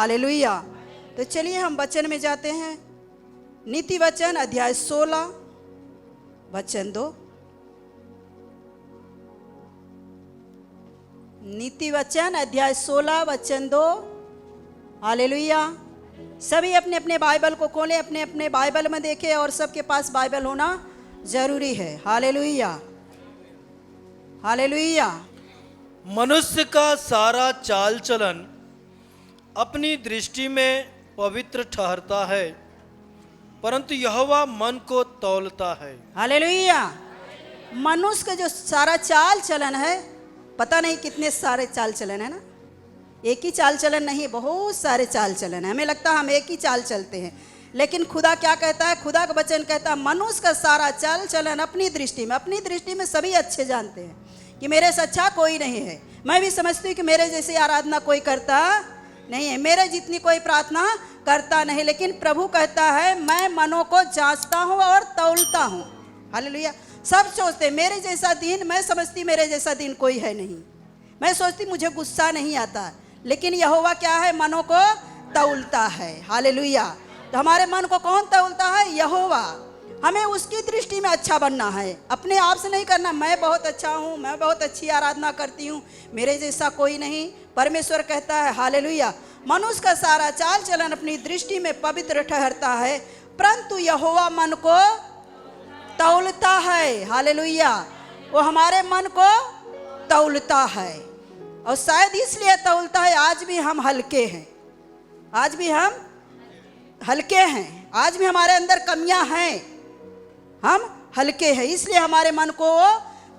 Hallelujah. तो चलिए हम वचन में जाते हैं। नीति वचन अध्याय 16 वचन 2। नीति वचन अध्याय 16 वचन 2। हालेलुया। सभी अपने अपने बाइबल को खोलें, अपने अपने बाइबल में देखें, और सबके पास बाइबल होना जरूरी है। Hallelujah, hallelujah. मनुष्य का सारा चाल चलन अपनी दृष्टि में पवित्र ठहरता है, परंतु यहोवा मन को तौलता है। हालेलुया। मनुष्य का जो सारा चाल चलन है, पता नहीं कितने सारे चाल चलन है ना, एक ही चाल चलन नहीं, बहुत सारे चाल चलन है। हमें लगता है हम एक ही चाल चलते हैं, लेकिन खुदा क्या कहता है? खुदा का वचन कहता है मनुष्य का सारा चाल चलन अपनी दृष्टि में सभी अच्छे जानते हैं कि मेरे से अच्छा कोई नहीं है। मैं भी समझती हूँ कि मेरे जैसी आराधना कोई करता नहीं है, मेरे जितनी कोई प्रार्थना करता नहीं, लेकिन प्रभु कहता है मैं मनों को जांचता हूँ और तौलता हूँ। हालेलुया। सब सोचते मेरे जैसा दिन, मैं समझती मेरे जैसा दिन कोई है नहीं, मैं सोचती मुझे गुस्सा नहीं आता, लेकिन यहोवा क्या है? मनों को तौलता है। हालेलुया। तो हमारे मन को कौन तौलता है? यहोवा। हमें उसकी दृष्टि में अच्छा बनना है, अपने आप से नहीं करना मैं बहुत अच्छा हूँ, मैं बहुत अच्छी आराधना करती हूँ, मेरे जैसा कोई नहीं। परमेश्वर कहता है हालेलुया, मनुष्य का सारा चाल चलन अपनी दृष्टि में पवित्र ठहरता है, परंतु यहोवा मन को तौलता है। हालेलुया। वो हमारे मन को तौलता है, और शायद इसलिए तौलता है आज भी हम हल्के हैं, आज भी हम हल्के हैं, आज भी हमारे अंदर कमियां हैं, हम हल्के हैं, इसलिए हमारे मन को वो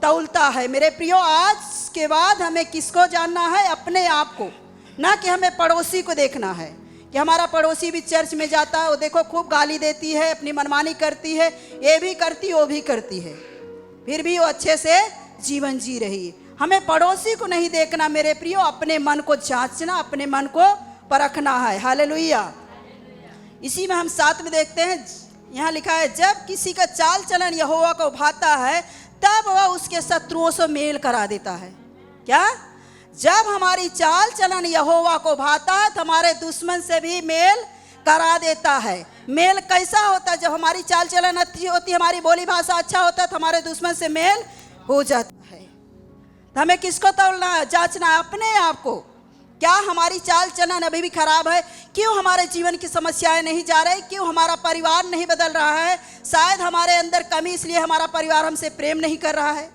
तौलता है। मेरे प्रियो, आज के बाद हमें किसको जानना है? अपने आप को, ना कि हमें पड़ोसी को देखना है कि हमारा पड़ोसी भी चर्च में जाता है, वो देखो खूब गाली देती है, अपनी मनमानी करती है, ये भी करती वो भी करती है, फिर भी वो अच्छे से जीवन जी रही है। हमें पड़ोसी को नहीं देखना मेरे प्रियो, अपने मन को जांचना, अपने मन को परखना है। हालेलुया। इसी में हम साथ में देखते हैं, यहाँ लिखा है जब किसी का चाल चलन यहोवा को भाता है तब वह उसके शत्रुओं से मेल करा देता है। क्या? जब हमारी चाल चलन यहोवा को भाता है तो हमारे दुश्मन से भी मेल करा देता है। मेल कैसा होता है? जब हमारी चाल चलन अच्छी होती है, हमारी बोली भाषा अच्छा होता है, तो हमारे दुश्मन से मेल हो जाता है। तो हमें किसको तौलना है? जांचना है अपने आप को, क्या हमारी चाल चलन अभी भी खराब है? क्यों हमारे जीवन की समस्याएं नहीं जा रही? क्यों हमारा परिवार नहीं बदल रहा है? शायद हमारे अंदर कमी, इसलिए हमारा परिवार हमसे प्रेम नहीं कर रहा है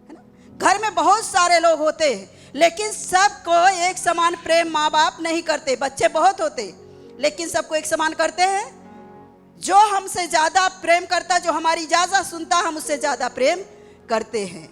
ना? घर में बहुत सारे लोग होते हैं, लेकिन सबको एक समान प्रेम माँ बाप नहीं करते। बच्चे बहुत होते, लेकिन सबको एक समान करते हैं? जो हमसे ज्यादा प्रेम करता, जो हमारी इजाजत सुनता, हम उससे ज्यादा प्रेम करते हैं।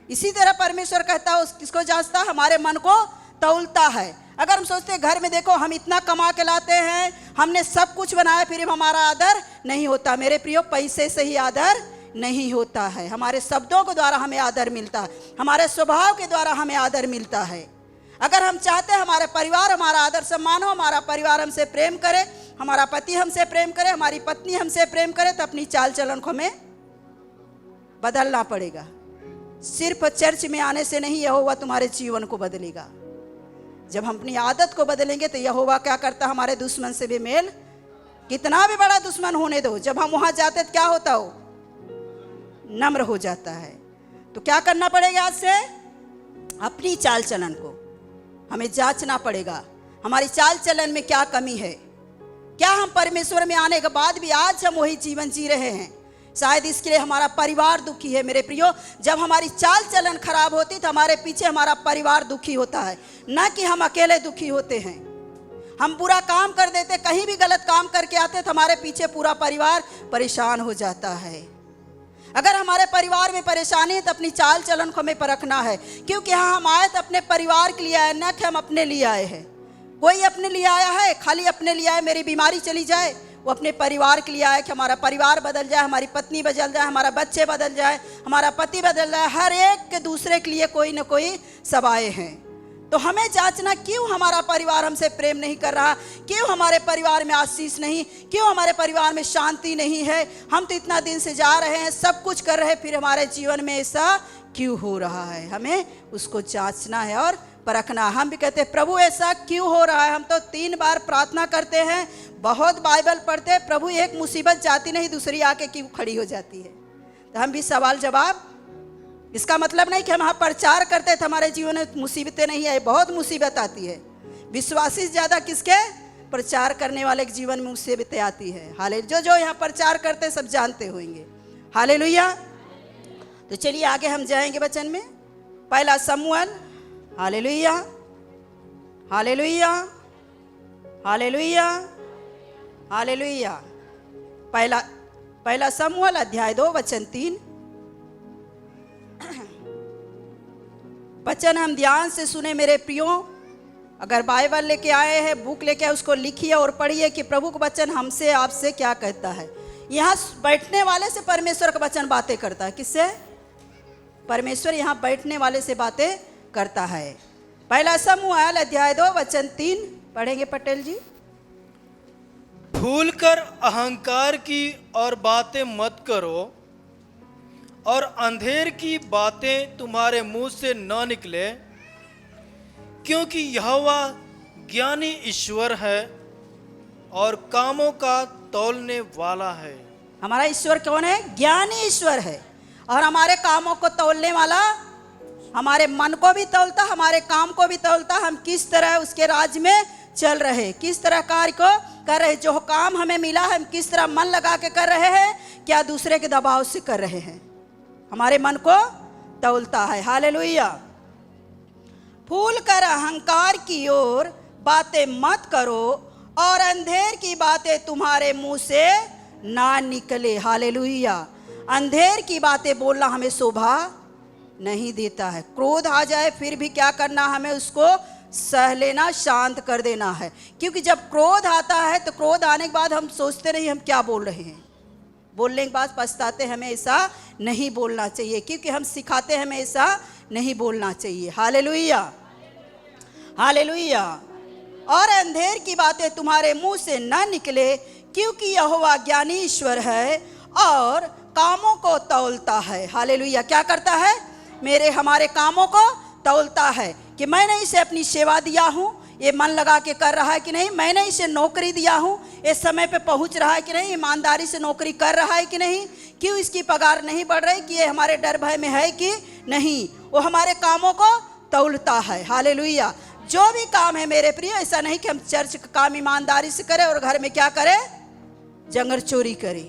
इसी तरह परमेश्वर कहता है किसको जांचता? हमारे मन को तौलता है। अगर हम सोचते हैं घर में देखो हम इतना कमा के लाते हैं, हमने सब कुछ बनाया, फिर हमारा आदर नहीं होता। मेरे प्रियो, पैसे से ही आदर नहीं होता है, हमारे शब्दों के द्वारा हमें आदर मिलता है, हमारे स्वभाव के द्वारा हमें आदर मिलता है। अगर हम चाहते हैं हमारे परिवार हमारा आदर सम्मान हो, हमारा परिवार हमसे प्रेम करे, हमारा पति हमसे प्रेम करे, हमारी पत्नी हमसे प्रेम करे, तो अपनी चाल चलन को हमें बदलना पड़ेगा। सिर्फ चर्च में आने से नहीं यहोवा तुम्हारे जीवन को बदलेगा। जब हम अपनी आदत को बदलेंगे तो यहोवा क्या करता? हमारे दुश्मन से भी मेल, कितना भी बड़ा दुश्मन होने दो, जब हम वहां जाते तो क्या होता हो? नम्र हो जाता है। तो क्या करना पड़ेगा? आज से अपनी चाल चलन को हमें जांचना पड़ेगा, हमारी चाल चलन में क्या कमी है। क्या हम परमेश्वर में आने के बाद भी आज हम वही जीवन जी रहे हैं? शायद इसके लिए हमारा परिवार दुखी है। मेरे प्रियो, जब हमारी चाल चलन खराब होती तो हमारे पीछे हमारा परिवार दुखी होता है, ना कि हम अकेले दुखी होते हैं। हम बुरा काम कर देते, कहीं भी गलत काम करके आते तो हमारे पीछे पूरा परिवार परेशान हो जाता है। अगर हमारे परिवार में परेशानी है तो अपनी चाल चलन को हमें परखना है, क्योंकि यहाँ हम आए तो अपने परिवार के लिए आए, न कि हम अपने लिए आए हैं। कोई अपने लिए आया है, खाली अपने लिए आए मेरी बीमारी चली जाए, वो अपने परिवार के लिए आया कि हमारा परिवार बदल जाए, हमारी पत्नी बदल जाए, हमारा बच्चे बदल जाए, हमारा पति बदल जाए। हर एक के दूसरे के लिए कोई न कोई सब आए हैं। तो हमें जांचना, क्यों हमारा परिवार हमसे प्रेम नहीं कर रहा, क्यों हमारे परिवार में आशीष नहीं, क्यों हमारे परिवार में शांति नहीं है। हम तो इतना दिन से जा रहे हैं, सब कुछ कर रहे हैं, फिर हमारे जीवन में ऐसा क्यों हो रहा है? हमें उसको जांचना है और परखना। हम भी कहते हैं प्रभु ऐसा क्यों हो रहा है, हम तो 3 बार प्रार्थना करते हैं, बहुत बाइबल पढ़ते हैं, प्रभु एक मुसीबत जाती नहीं दूसरी आके क्यों खड़ी हो जाती है। तो हम भी सवाल जवाब, इसका मतलब नहीं कि हम यहाँ प्रचार करते थे हमारे जीवन में मुसीबतें नहीं आई, बहुत मुसीबत आती है। विश्वासी से ज़्यादा किसके, प्रचार करने वाले के जीवन में मुसीबतें आती है। हाले जो यहाँ प्रचार करते सब जानते होंगे। हालेलुया। तो चलिए आगे हम जाएंगे वचन में। पहला शमूएल, हालेलुया हालेलुया हालेलुया हालेलुया। पहला शमूएल अध्याय 2 वचन 3। वचन हम ध्यान से सुने मेरे प्रियो। अगर बाइबल लेके आए हैं, बुक लेके आए, उसको लिखिए और पढ़िए कि प्रभु का वचन हमसे आपसे क्या कहता है। यहाँ बैठने वाले से परमेश्वर का वचन बातें करता है। किससे? परमेश्वर यहाँ बैठने वाले से बातें करता है। पहला शमूएल अध्याय 2 वचन 3 पढ़ेंगे पटेल जी। भूल कर अहंकार की और बातें मत करो, और अंधेर की बातें तुम्हारे मुंह से न निकले, क्योंकि यहोवा ज्ञानी ईश्वर है और कामों का तौलने वाला है। हमारा ईश्वर कौन है? ज्ञानी ईश्वर है और हमारे कामों को तौलने वाला, हमारे मन को भी तौलता, हमारे काम को भी तौलता। हम किस तरह उसके राज में चल रहे, किस तरह कार्य को कर रहे, जो काम हमें मिला है हम किस तरह मन लगा के कर रहे हैं, क्या दूसरे के दबाव से कर रहे हैं, हमारे मन को तौलता है। हालेलुया। भूल कर अहंकार की ओर बातें मत करो, और अंधेर की बातें तुम्हारे मुंह से ना निकले। हालेलुया। अंधेर की बातें बोलना हमें शोभा नहीं देता है। क्रोध आ जाए फिर भी क्या करना, हमें उसको सह लेना, शांत कर देना है। क्योंकि जब क्रोध आता है तो क्रोध आने के बाद हम सोचते नहीं हम क्या बोल रहे हैं, बोलने के बाद पछताते, हमें ऐसा नहीं बोलना चाहिए, क्योंकि हम सिखाते हैं हमें ऐसा नहीं बोलना चाहिए। Hallelujah hallelujah. और अंधेर की बातें तुम्हारे मुंह से न निकले, क्योंकि यहोवा ज्ञानी ईश्वर है और कामों को तौलता है। हालेलुया। क्या करता है? मेरे हमारे कामों को तौलता है कि मैंने इसे अपनी सेवा दिया हूँ, ये मन लगा के कर रहा है कि नहीं, मैंने इसे नौकरी दिया हूँ, ये समय पे पहुँच रहा है कि नहीं, ईमानदारी से नौकरी कर रहा है कि नहीं, क्यों इसकी पगार नहीं बढ़ रही, कि ये हमारे डर भय में है कि नहीं। वो हमारे कामों को तौलता है। हालेलुया। जो भी काम है मेरे प्रिय, ऐसा नहीं कि हम चर्च का काम ईमानदारी से करें और घर में क्या करें, जंगर चोरी करें,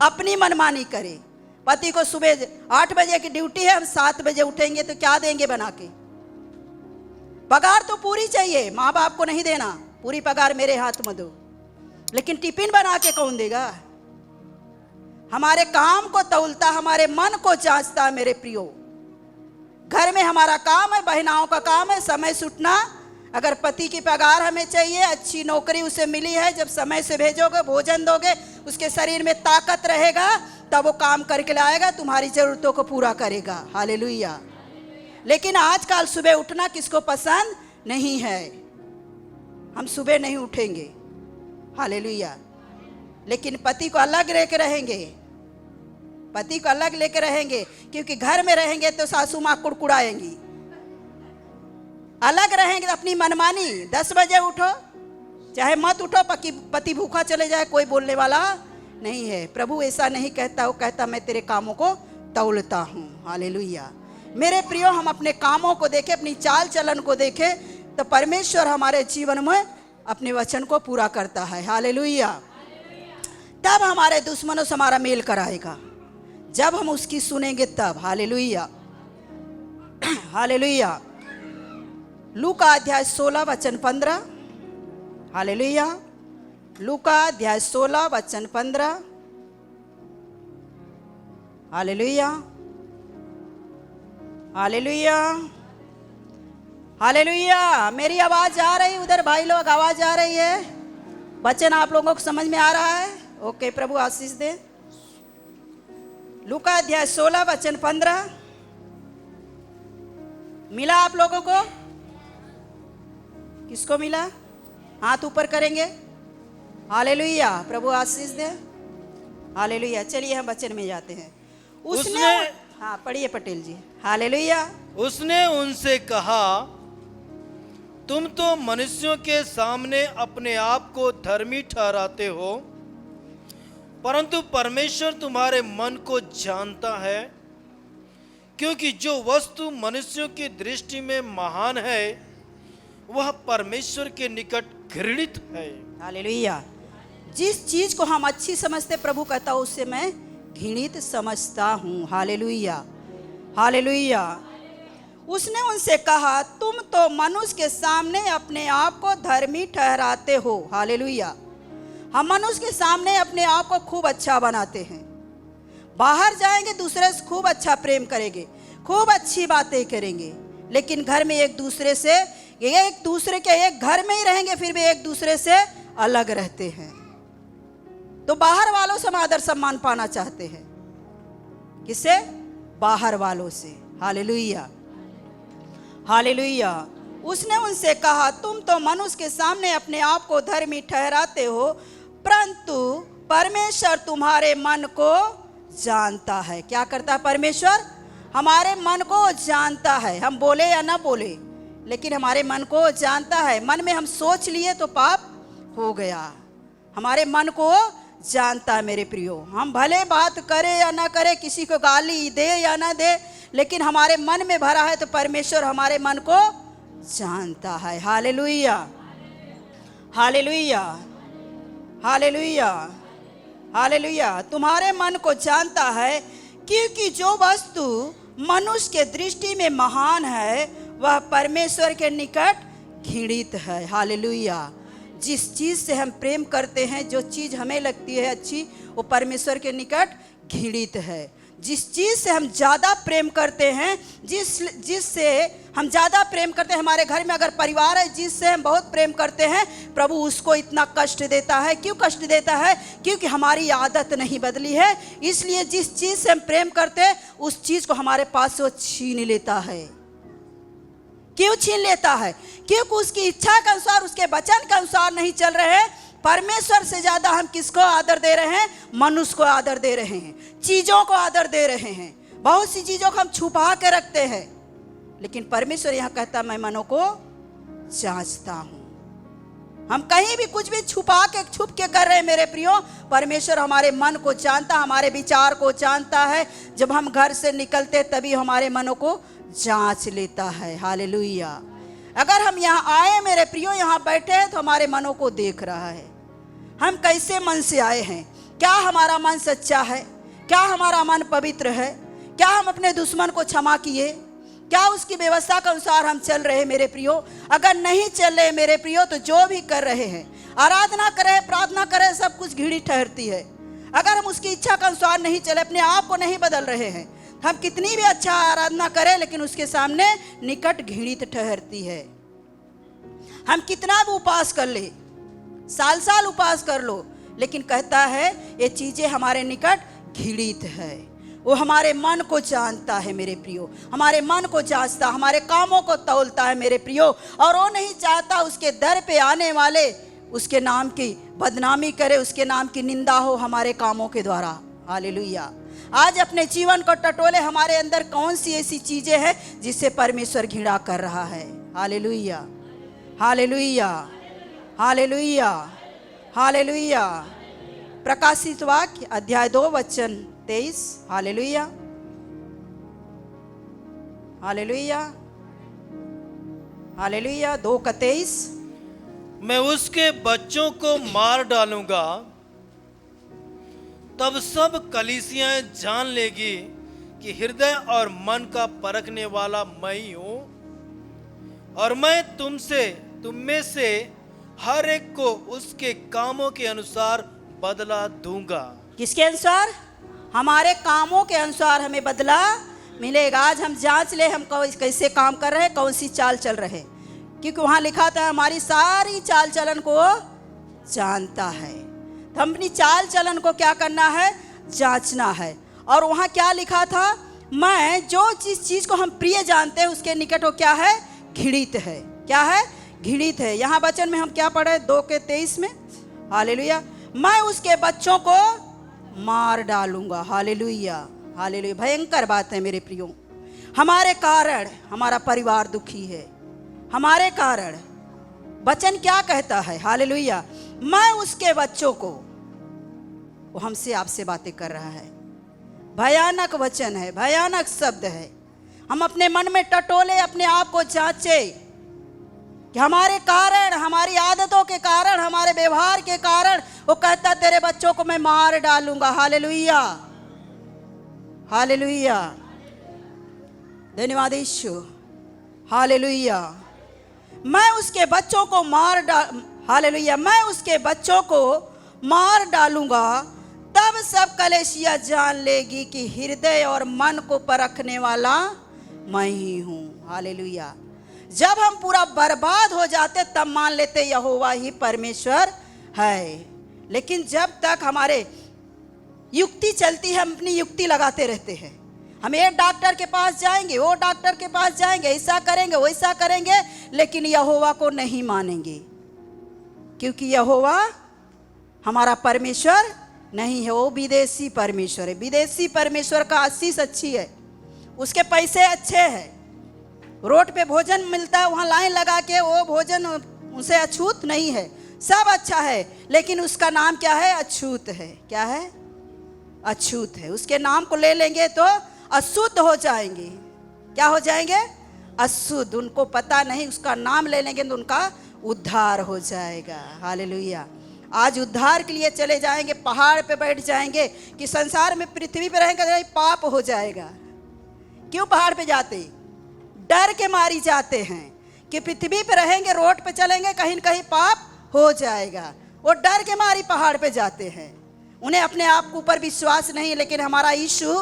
अपनी मनमानी करें। पति को सुबह 8 बजे की ड्यूटी है, हम 7 बजे उठेंगे तो क्या देंगे बना के? पगार तो पूरी चाहिए, माँ बाप को नहीं देना, पूरी पगार मेरे हाथ में दो, लेकिन टिफिन बना के कौन देगा? हमारे काम को तौलता, हमारे मन को जांचता। मेरे प्रियो, घर में हमारा काम है, बहनाओं का काम है समय से उठना। अगर पति की पगार हमें चाहिए, अच्छी नौकरी उसे मिली है, जब समय से भेजोगे, भोजन दोगे, उसके शरीर में ताकत रहेगा, तब वो काम करके लाएगा, तुम्हारी जरूरतों को पूरा करेगा। हालेलुया। लेकिन आजकल सुबह उठना किसको पसंद नहीं है, हम सुबह नहीं उठेंगे। हालेलुया। लेकिन पति को अलग लेके रहेंगे, पति को अलग लेके रहेंगे, क्योंकि घर में रहेंगे तो सासू माँ कुड़कुड़ाएंगी। अलग रहेंगे तो अपनी मनमानी, 10 बजे उठो चाहे मत उठो, पति भूखा चले जाए, कोई बोलने वाला नहीं है। प्रभु ऐसा नहीं कहता, वो कहता मैं तेरे कामों को तौलता हूँ। हालेलुया। मेरे प्रियो, हम अपने कामों को देखें, अपनी चाल चलन को देखें, तो परमेश्वर हमारे जीवन में अपने वचन को पूरा करता है। हालेलुया। तब हमारे दुश्मनों से हमारा मेल कराएगा, जब हम उसकी सुनेंगे तब। Hallelujah hallelujah. लूका अध्याय 16 वचन 15। हालेलुया। लूका अध्याय 16 वचन 15। Hallelujah hallelujah hallelujah. मेरी आवाज आ रही, उधर भाई लोग आवाज आ रही है, वचन आप लोगों को समझ में आ रहा है? ओके, प्रभु आशीष दे। लूका अध्याय 16 वचन 15 मिला आप लोगों को? किसको मिला? हाथ ऊपर करेंगे। हालेलुया। प्रभु आशीष दे। हालेलुया। चलिए हम वचन में जाते हैं। उसने हाँ पढ़िए पटेल जी। हालेलुया। उसने उनसे कहा, तुम तो मनुष्यों के सामने अपने आप को धर्मी ठहराते हो, परंतु परमेश्वर तुम्हारे मन को जानता है, क्योंकि जो वस्तु मनुष्यों की दृष्टि में महान है वह परमेश्वर के निकट घृणित है। हालेलुया। जिस चीज को हम अच्छी समझते प्रभु कहता है उससे मैं घृणित समझता हूँ। Hallelujah, hallelujah. उसने उनसे कहा, तुम तो मनुष्य के सामने अपने आप को धर्मी ठहराते हो। हालेलुया। हम मनुष्य के सामने अपने आप को खूब अच्छा बनाते हैं, बाहर जाएंगे दूसरे से खूब अच्छा प्रेम करेंगे, खूब अच्छी बातें करेंगे, लेकिन घर में एक दूसरे के एक घर में ही रहेंगे, फिर भी एक दूसरे से अलग रहते हैं। तो बाहर वालों से हम आदर सम्मान पाना चाहते हैं, किससे? बाहर वालों से। Hallelujah, hallelujah. उसने उनसे कहा, तुम तो मनुष्य के सामने अपने आप को धर्मी ठहराते हो, परंतु परमेश्वर तुम्हारे मन को जानता है। क्या करता है परमेश्वर? हमारे मन को जानता है। हम बोले या ना बोले, लेकिन हमारे मन को जानता है। मन में हम सोच लिए तो पाप हो गया। हमारे मन को जानता है मेरे प्रियो। हम भले बात करें या ना करें, किसी को गाली दे या ना दे, लेकिन हमारे मन में भरा है तो परमेश्वर हमारे मन को जानता है। Hallelujah, hallelujah, hallelujah, hallelujah. तुम्हारे मन को जानता है, क्योंकि जो वस्तु मनुष्य के दृष्टि में महान है वह परमेश्वर के निकट घृणित है। हालेलुया। जिस चीज़ से हम प्रेम करते हैं, जो चीज़ हमें लगती है अच्छी, वो परमेश्वर के निकट घृणित है। जिस चीज़ से हम ज़्यादा प्रेम करते हैं, जिससे हम ज़्यादा प्रेम करते हैं, हमारे घर में अगर परिवार है जिससे हम बहुत प्रेम करते हैं, प्रभु उसको इतना कष्ट देता है। क्यों कष्ट देता है? क्योंकि हमारी आदत नहीं बदली है। इसलिए जिस चीज़ से हम प्रेम करते हैं उस चीज़ को हमारे पास से वो छीन लेता है। क्यों छीन लेता है? क्योंकि उसकी इच्छा के अनुसार, उसके वचन के अनुसार नहीं चल रहे हैं। परमेश्वर से ज्यादा हम किसको आदर दे रहे हैं? मनुष्य को आदर दे रहे हैं, चीजों को आदर दे रहे हैं। बहुत सी चीजों को हम छुपा के रखते हैं, लेकिन परमेश्वर यहाँ कहता मैं मनों को जांचता हूं। हम कहीं भी कुछ भी छुप के कर रहे हैं मेरे प्रियो, परमेश्वर हमारे मन को जानता, हमारे विचार को जानता है। जब हम घर से निकलते तभी हमारे मनों को जांच लेता है। हालेलुया। अगर हम यहाँ आए मेरे प्रियो, यहाँ बैठे हैं, तो हमारे मनों को देख रहा है। हम कैसे मन से आए हैं? क्या हमारा मन सच्चा है? क्या हमारा मन पवित्र है? क्या हम अपने दुश्मन को क्षमा किए? क्या उसकी व्यवस्था के अनुसार हम चल रहे हैं मेरे प्रियो? अगर नहीं चल रहे मेरे प्रियो, तो जो भी कर रहे हैं, आराधना करें, प्रार्थना करें, सब कुछ घृणित ठहरती है। अगर हम उसकी इच्छा के अनुसार नहीं चले, अपने आप को नहीं बदल रहे हैं, हम कितनी भी अच्छा आराधना करें, लेकिन उसके सामने निकट घृणित ठहरती है। हम कितना भी उपवास कर ले, साल साल उपवास कर लो, लेकिन कहता है ये चीजें हमारे निकट घृणित है। वो हमारे मन को जानता है मेरे प्रियो, हमारे मन को जांचता, हमारे कामों को तौलता है मेरे प्रियो। और वो नहीं चाहता उसके दर पे आने वाले उसके नाम की बदनामी करे, उसके नाम की निंदा हो हमारे कामों के द्वारा। हालेलुया। आज अपने जीवन को टटोले, हमारे अंदर कौन सी ऐसी चीजें हैं जिससे परमेश्वर घृणा कर रहा है। Hallelujah, hallelujah, hallelujah, hallelujah. प्रकाशित वाक्य अध्याय 2 वचन 23। Hallelujah, hallelujah, hallelujah. 2:23। मैं उसके बच्चों को मार डालूंगा, तब सब कलीसियां जान लेगी कि हृदय और मन का परखने वाला मैं ही हूं, और मैं तुम में से हर एक को उसके कामों के अनुसार बदला दूंगा। किसके अनुसार? हमारे कामों के अनुसार हमें बदला मिलेगा। आज हम जांच ले, हम कैसे काम कर रहे हैं, कौन सी चाल चल रहे हैं, क्योंकि वहां लिखा था हमारी सारी चाल चलन को जानता है। तो हम अपनी चाल चलन को क्या करना है? जांचना है। और वहां क्या लिखा था? मैं जो चीज को हम प्रिय जानते हैं उसके निकट वो क्या है? घृणित है। क्या है? घृणित है। यहाँ वचन में हम क्या पढ़े? 2:23 में। हालेलुया। मैं उसके बच्चों को मार डालूंगा। Hallelujah, hallelujah. भयंकर बात है मेरे प्रियो। हमारे कारण हमारा परिवार दुखी है, हमारे कारण। वचन क्या कहता है? हालेलुया। मैं उसके बच्चों को, वो हमसे आपसे बातें कर रहा है। भयानक वचन है, भयानक शब्द है। हम अपने मन में टटोले, अपने आप को जांचे कि हमारे कारण, हमारी आदतों के कारण, हमारे व्यवहार के कारण वो कहता तेरे बच्चों को मैं मार डालूंगा। हालेलुया, हालेलुया, धन्यवाद यीशु। हालेलुया। मैं उसके बच्चों को हालेलुया, मैं उसके बच्चों को मार डालूंगा। तब सब कलीसिया जान लेगी कि हृदय और मन को परखने वाला मैं ही हूं। हालेलुया। जब हम पूरा बर्बाद हो जाते तब मान लेते यहोवा ही परमेश्वर है, लेकिन जब तक हमारे युक्ति चलती है, हम अपनी युक्ति लगाते रहते हैं। हम एक डॉक्टर के पास जाएंगे, वो डॉक्टर के पास जाएंगे, ऐसा करेंगे, वैसा करेंगे, लेकिन यहोवा को नहीं मानेंगे, क्योंकि यहोवा हमारा परमेश्वर नहीं है, वो विदेशी परमेश्वर है। विदेशी परमेश्वर का आशीष अच्छी है, उसके पैसे अच्छे हैं, रोड पे भोजन मिलता है, वहाँ लाइन लगा के वो भोजन उसे अछूत नहीं है, सब अच्छा है, लेकिन उसका नाम क्या है? अछूत है। क्या है? अछूत है। उसके नाम को ले लेंगे तो अशुद्ध हो जाएंगे। क्या हो जाएंगे? अशुद्ध। उनको पता नहीं, उसका नाम ले लेंगे तो उनका उद्धार हो जाएगा। हालेलुया। आज उद्धार के लिए चले जाएंगे, पहाड़ पे बैठ जाएंगे कि संसार में, पृथ्वी पे रहेंगे तो पाप हो जाएगा। क्यों पहाड़ पे जाते? डर के मारी जाते हैं कि पृथ्वी पे रहेंगे, रोड पे चलेंगे, कहीं न कहीं पाप हो जाएगा। वो डर के मारी पहाड़ पे जाते हैं। उन्हें अपने आप के ऊपर विश्वास नहीं, लेकिन हमारा यीशु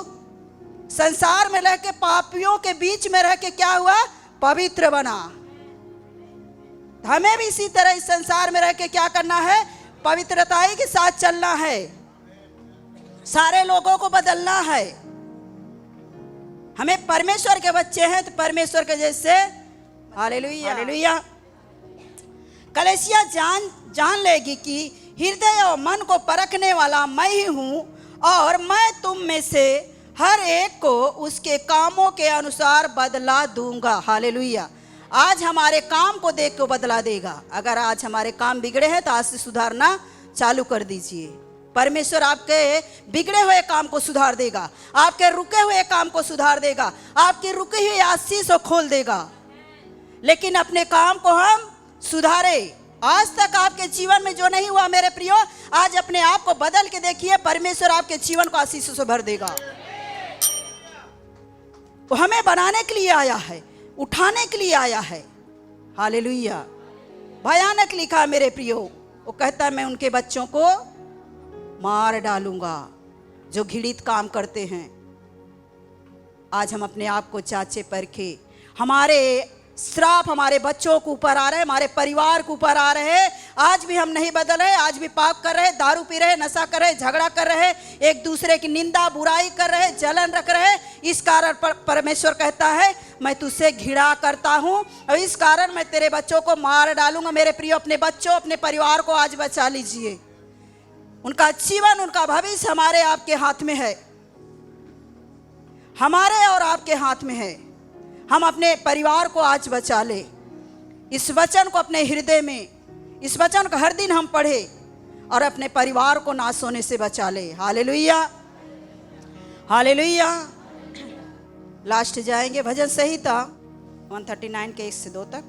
संसार में रह के, पापियों के बीच में रह के क्या हुआ? पवित्र बना। हमें भी इसी तरह इस संसार में रह के क्या करना है? पवित्रताई के साथ चलना है, सारे लोगों को बदलना है। हमें परमेश्वर के बच्चे हैं तो परमेश्वर के जैसे। Hallelujah, hallelujah. कलीसिया जान लेगी कि हृदय और मन को परखने वाला मैं ही हूं, और मैं तुम में से हर एक को उसके कामों के अनुसार बदला दूंगा। हालेलुया। आज हमारे काम को देख के बदला देगा। अगर आज हमारे काम बिगड़े हैं तो आज से सुधारना चालू कर दीजिए। परमेश्वर आपके बिगड़े हुए काम को सुधार देगा, आपके रुके हुए काम को सुधार देगा, आपकी रुकी हुई आशीष को खोल देगा। लेकिन अपने काम को हम सुधारे। आज तक आपके जीवन में जो नहीं हुआ मेरे प्रियो, आज अपने आप को बदल के देखिए, परमेश्वर आपके जीवन को आशीषों से भर देगा। वो हमें बनाने के लिए आया है, उठाने के लिए आया है। हालेलुया। भयानक लिखा मेरे प्रियो, वो कहता है मैं उनके बच्चों को मार डालूंगा जो घृणित काम करते हैं। आज हम अपने आप को जांचे परखे। हमारे श्राप हमारे बच्चों के ऊपर आ रहे हैं, हमारे परिवार के ऊपर आ रहे हैं। आज भी हम नहीं बदल रहे, आज भी पाप कर रहे, दारू पी रहे, नशा कर रहे, झगड़ा कर रहे, एक दूसरे की निंदा बुराई कर रहे, जलन रख रहे। इस कारण परमेश्वर कहता है मैं तुझसे घृणा करता हूं और इस कारण मैं तेरे बच्चों को मार डालूंगा। मेरे प्रिय, अपने बच्चों, अपने परिवार को आज बचा लीजिए। उनका जीवन, उनका भविष्य हमारे आपके हाथ में है, हमारे और आपके हाथ में है। हम अपने परिवार को आज बचा ले। इस वचन को अपने हृदय में, इस वचन को हर दिन हम पढ़े और अपने परिवार को नाश होने से बचा ले। Hallelujah, hallelujah. लास्ट जाएंगे भजन संहिता 139 के 1 से 2 तक।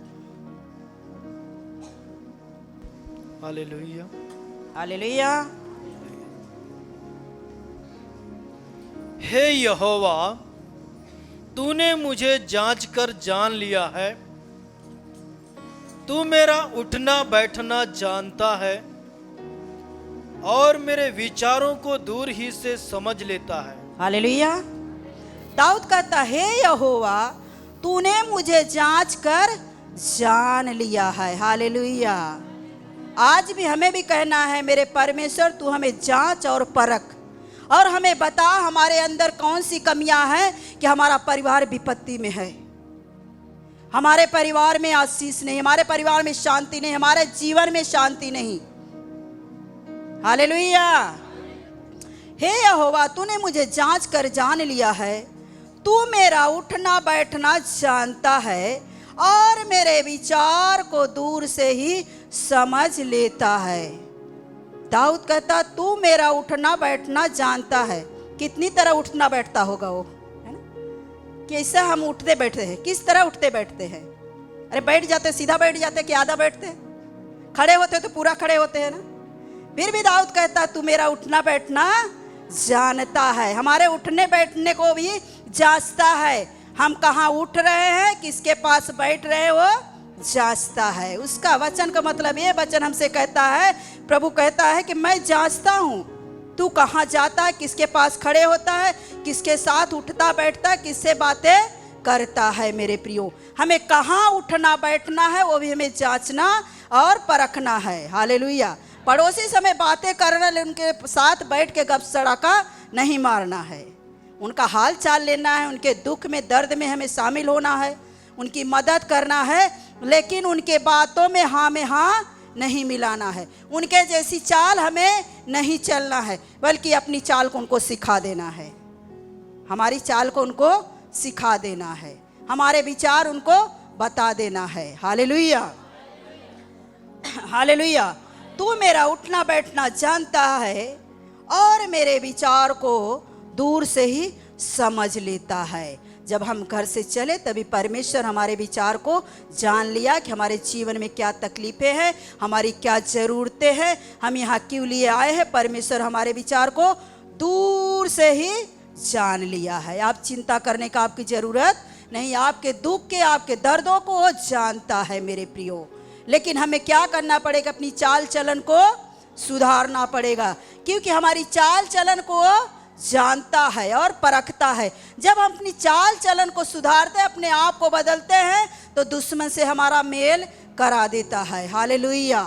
Hallelujah, hallelujah. हे यहोवा, तूने मुझे जांच कर जान लिया है, तू मेरा उठना बैठना जानता है और मेरे विचारों को दूर ही से समझ लेता है। हालेलुया। दाऊद कहता है यहोवा तूने मुझे जांच कर जान लिया है। हालेलुया। आज भी हमें भी कहना है मेरे परमेश्वर तू हमें जांच और परख और हमें बता हमारे अंदर कौन सी कमियां हैं कि हमारा परिवार विपत्ति में है, हमारे परिवार में आशीष नहीं, हमारे परिवार में शांति नहीं, हमारे जीवन में शांति नहीं। हालेलुया। हे यहोवा तूने मुझे जांच कर जान लिया है, तू मेरा उठना बैठना जानता है और मेरे विचार को दूर से ही समझ लेता है। दाऊद कहता तू मेरा उठना बैठना जानता है। कितनी तरह उठना बैठता होगा वो, है ना? कैसे हम उठते बैठते हैं, किस तरह उठते बैठते हैं? अरे बैठ जाते सीधा बैठ जाते कि आधा बैठते हैं? खड़े होते तो पूरा खड़े होते हैं ना। फिर भी दाऊद कहता तू मेरा उठना बैठना जानता है, हमारे उठने बैठने को भी जांचता है। हम कहाँ उठ रहे हैं, किसके पास बैठ रहे हैं, वो जांचता है। उसका वचन का मतलब ये वचन हमसे कहता है, प्रभु कहता है कि मैं जांचता हूँ तू कहाँ जाता है, किसके पास खड़े होता है, किसके साथ उठता बैठता है, किससे बातें करता है। मेरे प्रियो, हमें कहाँ उठना बैठना है वो भी हमें जांचना और परखना है। हालेलुया। पड़ोसी से हमें बातें करना, उनके साथ बैठ के गपसड़का नहीं मारना है, उनका हाल चाल लेना है, उनके दुख में दर्द में हमें शामिल होना है, उनकी मदद करना है, लेकिन उनके बातों में हाँ नहीं मिलाना है। उनके जैसी चाल हमें नहीं चलना है, बल्कि अपनी चाल को उनको सिखा देना है। हमारी चाल को उनको सिखा देना है, हमारे विचार उनको बता देना है। Hallelujah, hallelujah. तू मेरा उठना बैठना जानता है और मेरे विचार को दूर से ही समझ लेता है। जब हम घर से चले तभी परमेश्वर हमारे विचार को जान लिया कि हमारे जीवन में क्या तकलीफें हैं, हमारी क्या ज़रूरतें हैं, हम यहाँ क्यों लिए आए हैं। परमेश्वर हमारे विचार को दूर से ही जान लिया है। आप चिंता करने का आपकी ज़रूरत नहीं, आपके दुख के, आपके दर्दों को वो जानता है मेरे प्रियो। लेकिन हमें क्या करना पड़ेगा, अपनी चाल चलन को सुधारना पड़ेगा, क्योंकि हमारी चाल चलन को जानता है और परखता है। जब हम अपनी चाल चलन को सुधारते हैं, अपने आप को बदलते हैं, तो दुश्मन से हमारा मेल करा देता है। हालेलुया।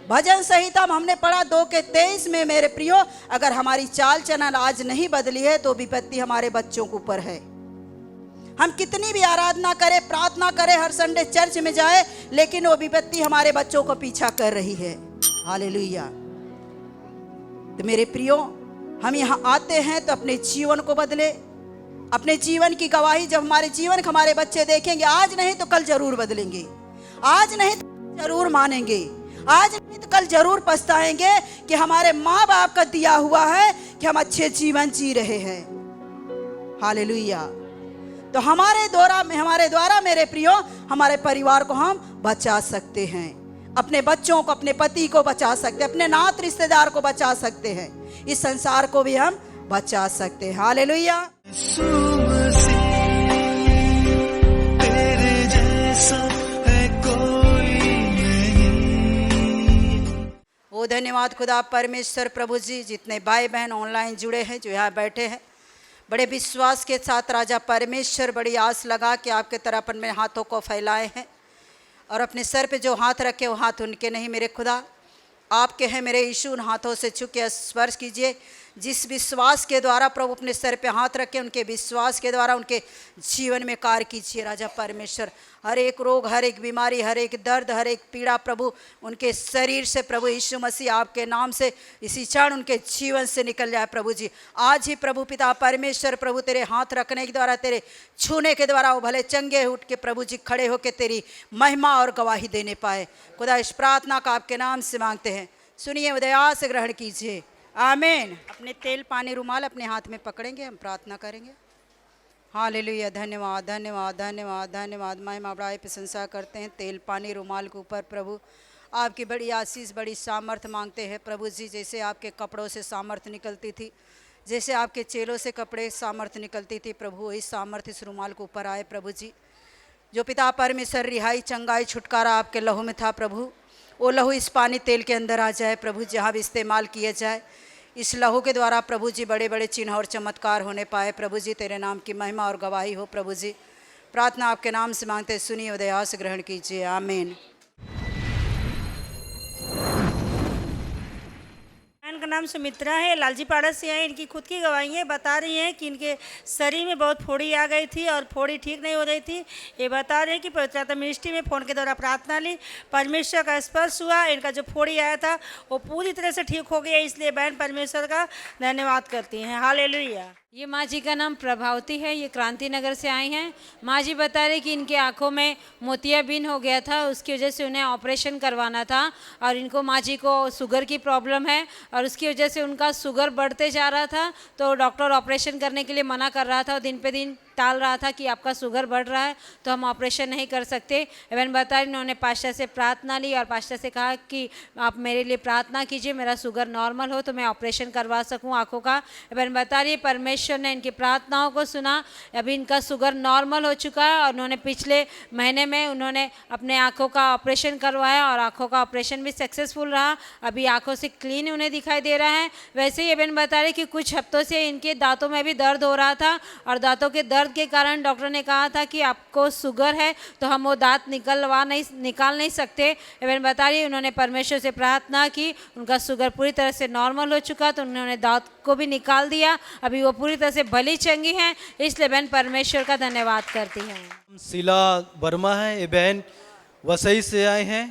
भजन संहिता में हमने पढ़ा 2:23 में मेरे प्रियो, अगर हमारी चाल चलन आज नहीं बदली है तो विपत्ति हमारे बच्चों के ऊपर है। हम कितनी भी आराधना करें, प्रार्थना करें, हर संडे चर्च में जाए, लेकिन वो विपत्ति हमारे बच्चों को पीछा कर रही है। हालेलुया। तो मेरे प्रियो, हम यहाँ आते हैं तो अपने जीवन को बदले, अपने जीवन की गवाही जब हमारे जीवन को हमारे बच्चे देखेंगे, आज नहीं तो कल जरूर बदलेंगे, आज नहीं तो जरूर मानेंगे, आज नहीं तो कल जरूर पछताएंगे कि हमारे माँ बाप का दिया हुआ है कि हम अच्छे जीवन जी रहे हैं। हालेलुया। तो हमारे द्वारा मेरे प्रियो, हमारे परिवार को हम बचा सकते हैं, अपने बच्चों को, अपने पति को बचा सकते हैं, अपने नात रिश्तेदार को बचा सकते हैं, इस संसार को भी हम बचा सकते हैं। हालेलुया। तेरे जैसा है कोई नहीं। ओ धन्यवाद खुदा परमेश्वर प्रभु जी, जितने भाई बहन ऑनलाइन जुड़े हैं, जो यहाँ बैठे हैं, बड़े विश्वास के साथ राजा परमेश्वर बड़ी आस लगा कि आपके तरफ अपने हाथों को फैलाए हैं, और अपने सर पे जो हाथ रखे वो हाथ उनके नहीं मेरे खुदा, आपके हैं मेरे यीशु। उन हाथों से छू के स्पर्श कीजिए, जिस विश्वास के द्वारा प्रभु अपने सर पे हाथ रखे, उनके विश्वास के द्वारा उनके जीवन में कार्य कीजिए राजा परमेश्वर। हर एक रोग, हर एक बीमारी, हर एक दर्द, हर एक पीड़ा प्रभु उनके शरीर से, प्रभु यीशु मसीह आपके नाम से इसी क्षण उनके जीवन से निकल जाए प्रभु जी। आज ही प्रभु पिता परमेश्वर प्रभु तेरे हाथ रखने के द्वारा, तेरे छूने के द्वारा वो भले चंगे उठ के प्रभु जी खड़े होकर तेरी महिमा और गवाही देने पाए। खुदा इस प्रार्थना का आपके नाम से मांगते हैं, सुनिए, उदया से ग्रहण कीजिए। आमीन। अपने तेल पानी रुमाल अपने हाथ में पकड़ेंगे, हम प्रार्थना करेंगे। हालेलुया। धन्यवाद धन्यवाद धन्यवाद धन्यवाद, महिमा बड़ाई प्रशंसा करते हैं तेल पानी रुमाल के ऊपर प्रभु आपकी बड़ी आशीष, बड़ी सामर्थ्य मांगते हैं प्रभु जी। जैसे आपके कपड़ों से सामर्थ्य निकलती थी, जैसे आपके चेलों से कपड़े सामर्थ्य निकलती थी प्रभु, वही सामर्थ्य इस रुमाल के ऊपर आए प्रभु जी। जो पिता परमेश्वर रिहाई, चंगाई, छुटकारा आपके लहू में था प्रभु, वो लहू इस पानी तेल के अंदर आ जाए प्रभु, जहाँ भी इस्तेमाल किया जाए, इस लहू के द्वारा प्रभु जी बड़े बड़े चिन्ह और चमत्कार होने पाए प्रभु जी। तेरे नाम की महिमा और गवाही हो प्रभु जी। प्रार्थना आपके नाम से मांगते, सुनिए, उदया से ग्रहण कीजिए। आमीन। इनका नाम सुमित्रा है, लालजी पाड़ा से है। इनकी खुद की गवाही बता रही हैं कि इनके शरीर में बहुत फोड़ी आ गई थी और फोड़ी ठीक नहीं हो रही थी। ये बता रहे हैं कि पवित्र मिनिस्ट्री में फ़ोन के द्वारा प्रार्थना ली, परमेश्वर का स्पर्श हुआ, इनका जो फोड़ी आया था वो पूरी तरह से ठीक हो गया। इसलिए बहन परमेश्वर का धन्यवाद करती हैं। हालेलुया। ये माँ जी का नाम प्रभावती है, ये क्रांति नगर से आई हैं। माँ जी बता रहे कि इनके आंखों में मोतियाबिंद हो गया था, उसकी वजह से उन्हें ऑपरेशन करवाना था। और इनको माँ जी को शुगर की प्रॉब्लम है और उसकी वजह से उनका शुगर बढ़ते जा रहा था, तो डॉक्टर ऑपरेशन करने के लिए मना कर रहा था और दिन पे दिन टाल रहा था कि आपका शुगर बढ़ रहा है तो हम ऑपरेशन नहीं कर सकते। एवं बता इन्होंने पास्टर से प्रार्थना ली और पास्टर से कहा कि आप मेरे लिए प्रार्थना कीजिए, मेरा शुगर नॉर्मल हो तो मैं ऑपरेशन करवा सकूं आँखों का। एवं बता रही परमेश्वर ने इनकी प्रार्थनाओं को सुना, अभी इनका शुगर नॉर्मल हो चुका है और उन्होंने पिछले महीने में उन्होंने अपने आँखों का ऑपरेशन करवाया और आँखों का ऑपरेशन भी सक्सेसफुल रहा। अभी आँखों से क्लीन उन्हें दिखाई दे रहा है। वैसे ही एवं बता रहे कि कुछ हफ्तों से इनके दांतों में भी दर्द हो रहा था और दांतों के दर्द के कारण डॉक्टर ने कहा था कि आपको शुगर है तो हम वो दांत निकाल नहीं सकते। एवं बता रही उन्होंने परमेश्वर से प्रार्थना की, उनका शुगर पूरी तरह से नॉर्मल हो चुका तो उन्होंने दांत को भी निकाल दिया, अभी वो पूरी तरह से भली चंगी हैं। इसलिए बहन परमेश्वर का धन्यवाद करती हैं। शीला वर्मा है, ये बहन वसई से आए हैं।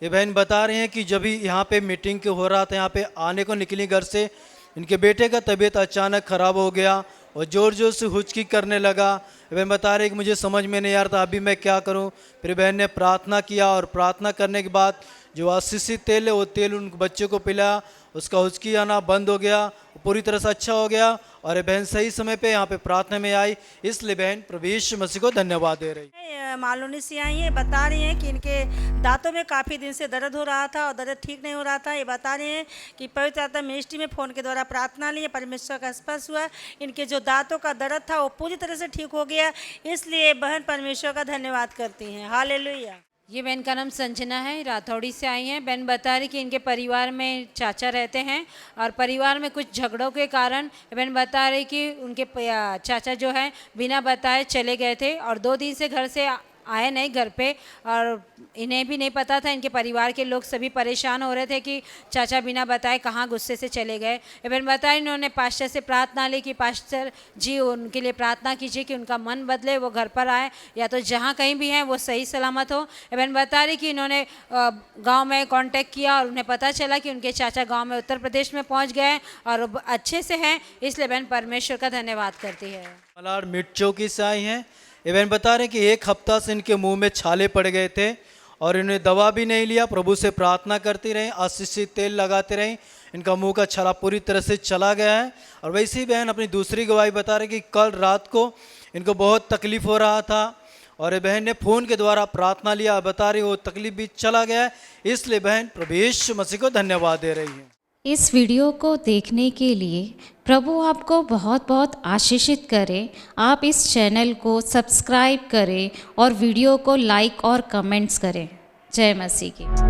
ये बहन बता रहे हैं कि जब भी यहाँ पे मीटिंग के हो रहा था, यहाँ पे आने को निकली घर से, इनके बेटे का तबीयत अचानक ख़राब हो गया और ज़ोर ज़ोर से हुचकी करने लगा। बहन बता रहे कि मुझे समझ में नहीं आ रहा था अभी मैं क्या करूं। फिर बहन ने प्रार्थना किया और प्रार्थना करने के बाद जो आशीषित तेल है वो तेल उन बच्चे को पिलाया, उसका हुचकी आना बंद हो गया, पूरी तरह से अच्छा हो गया। और ये बहन सही समय पे यहाँ पे प्रार्थना में आई, इसलिए बहन प्रभु यीशु मसीह को धन्यवाद दे रही। मालूनी से आई है, बता रही हैं कि इनके दांतों में काफ़ी दिन से दर्द हो रहा था और दर्द ठीक नहीं हो रहा था। ये बता रहे हैं कि पवित्र आत्मा मिनिस्ट्री में फ़ोन के द्वारा प्रार्थना ली, परमेश्वर का स्पर्श हुआ, इनके जो दांतों का दर्द था वो पूरी तरह से ठीक हो गया। इसलिए बहन परमेश्वर का धन्यवाद करती हैं। हालेलुया। ये बहन का नाम संजना है, राथौड़ी से आई हैं। बहन बता रही कि इनके परिवार में चाचा रहते हैं और परिवार में कुछ झगड़ों के कारण बहन बता रही कि उनके चाचा जो है बिना बताए चले गए थे और 2 दिन से घर से आए नहीं घर पे, और इन्हें भी नहीं पता था, इनके परिवार के लोग सभी परेशान हो रहे थे कि चाचा बिना बताए कहाँ गुस्से से चले गए। एवं बताया इन्होंने पास्टर से प्रार्थना ली कि पास्टर जी उनके लिए प्रार्थना कीजिए कि उनका मन बदले, वो घर पर आए या तो जहाँ कहीं भी हैं वो सही सलामत हो। एवं बता रही कि इन्होंने गाँव में कॉन्टैक्ट किया और उन्हें पता चला कि उनके चाचा गाँव में उत्तर प्रदेश में पहुँच गए और अच्छे से हैं, इसलिए बहन परमेश्वर का धन्यवाद करती है। मलाड मिट चौकी से आई हैं। ये बहन बता रहे कि 1 हफ्ता से इनके मुंह में छाले पड़ गए थे और इन्होंने दवा भी नहीं लिया, प्रभु से प्रार्थना करती रही, आशीषित तेल लगाते रही, इनका मुंह का छाला पूरी तरह से चला गया है। और वैसे ही बहन अपनी दूसरी गवाही बता रहे कि कल रात को इनको बहुत तकलीफ़ हो रहा था और ये बहन ने फ़ोन के द्वारा प्रार्थना लिया, बता रही वो तकलीफ भी चला गया है। इसलिए बहन प्रभु यीशु मसीह को धन्यवाद दे रही है। इस वीडियो को देखने के लिए प्रभु आपको बहुत बहुत आशीषित करे। आप इस चैनल को सब्सक्राइब करें और वीडियो को लाइक और कमेंट्स करें। जय मसीह की।